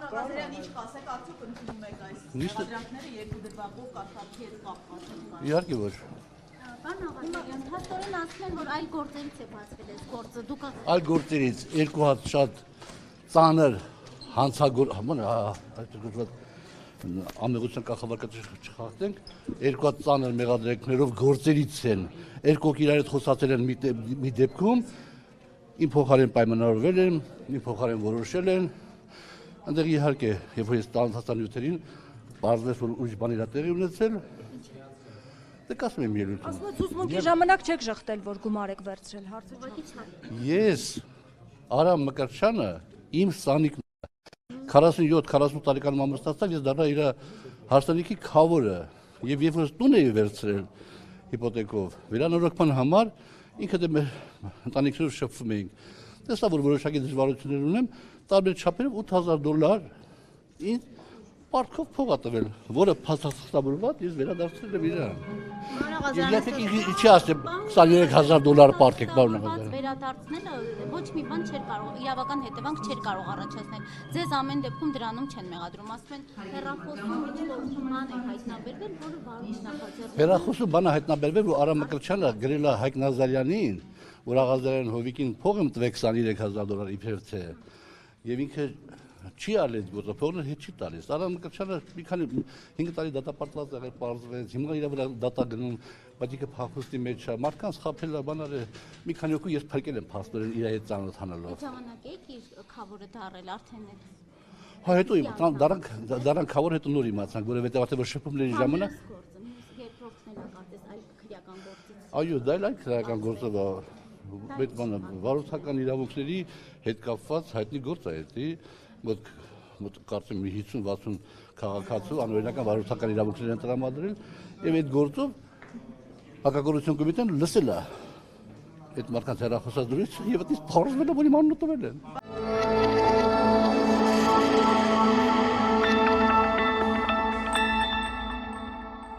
Ղազարյան ինչ կասեք, արդյոք ընդունում եք այս մեղադրանքները երկու դրվագով կարգի հետ կապված են։ Իհարկե որ։ Պարոն Աղազարյան, հաստորեն ասում են, որ այլ գործերից է բացվել այս գործը, դուք Այլ գործերից երկու հատ շատ ծանր ամեղության կախավարկը չխախտենք, երկու հատ ծանր մեղադրանքներով գործերից են, երկոք իրար հետ խոսացել են մի դեպքում, իմ փոխարեն պայմանավորվել են, իմ փոխարեն որոշել են, այնտեղ իհարկե, երբ որ ես տանթաստանյութերին, պարզվեց, որ ուրիշ բան իրա տեղի ունեցել, դե կասում եմ ելույթում։ Ասում եք ցուցմունքի ժամանակ չեք ժխտել, որ գումար եք վերցրել, հարցը չէ։ Ես Արամ Մկրտչյանը իմ սանիկն 47-48 տարեկանում ամուսնացավ, ես դառա իր հարսանիքի քավորը եւ երբ որ տուն էի վերցրել հիպոթեկով, վերանորոգման համար ինքը դե մեր ընտանիքներով շփվում էինք։ Տեսա որ որոշակի դժվարություններ ունեմ, տարբեր չափերով $8,000 ինձ պարտքով փող ա տվել, որը փաստացնաբերված ես վերադարձրել եմ իրան։ Եթե չի ասեմ $23,000 պարտք եք բառն Աղազարյան։ Վերադարձնելը ոչ մի բան չէր կարող, իրավական հետևանք չէր կարող առաջացնել։ Ձեզ ամեն դեպքում դրանում չեն մեղադրում, ասում են հեռախոսում բան է հայտնաբերվել, որը Վարուժ նախաձեռնել։ Հեռախոսում բան է հայտնաբերվել, որ Արամ Մկրտչյանը գրել է Հայկ Նազարյանին, որ Աղազարյան Հովիկին փող եմ տվել $23,000 իբր թե եւ ինքը չի արել գործը, փողը հետ չի տալիս։ Արամ Մկրտչյանը մի քանի 5 տարի դատապարտված եղել, պարզվեց, հիմա իր վրա դատա գնում, բայց ինքը փախուստի մեջ է, մարդկանց խաբել է, բան արել, մի քանի օկու ես փրկել եմ փաստորեն իր հետ ծանոթանալով։ Ժամանակ եք իր քավորը դարել արդեն էլ։ Հա հետո դարան քավոր հետո նոր իմացանք, որովհետեւ արդեն որ շփումների ժամանակ Երկրորդն էլ կարծես այլ քրեական գործից։ Այո, դա էլ այլ քրեական գործը է։ Այդ բանը վարորդական իրավունքների հետ կապված հայտնի գործ է էլի, մոտ կարծեմ 50-60 քաղաքացու անօրինական վարորդական իրավունքներ են տրամադրել եւ այդ գործով հակագործություն կոմիտեն լսել է այդ մարդկանց հեռախոսազրույցը եւ այդպես փորձվել է որ իմանալու տվել են։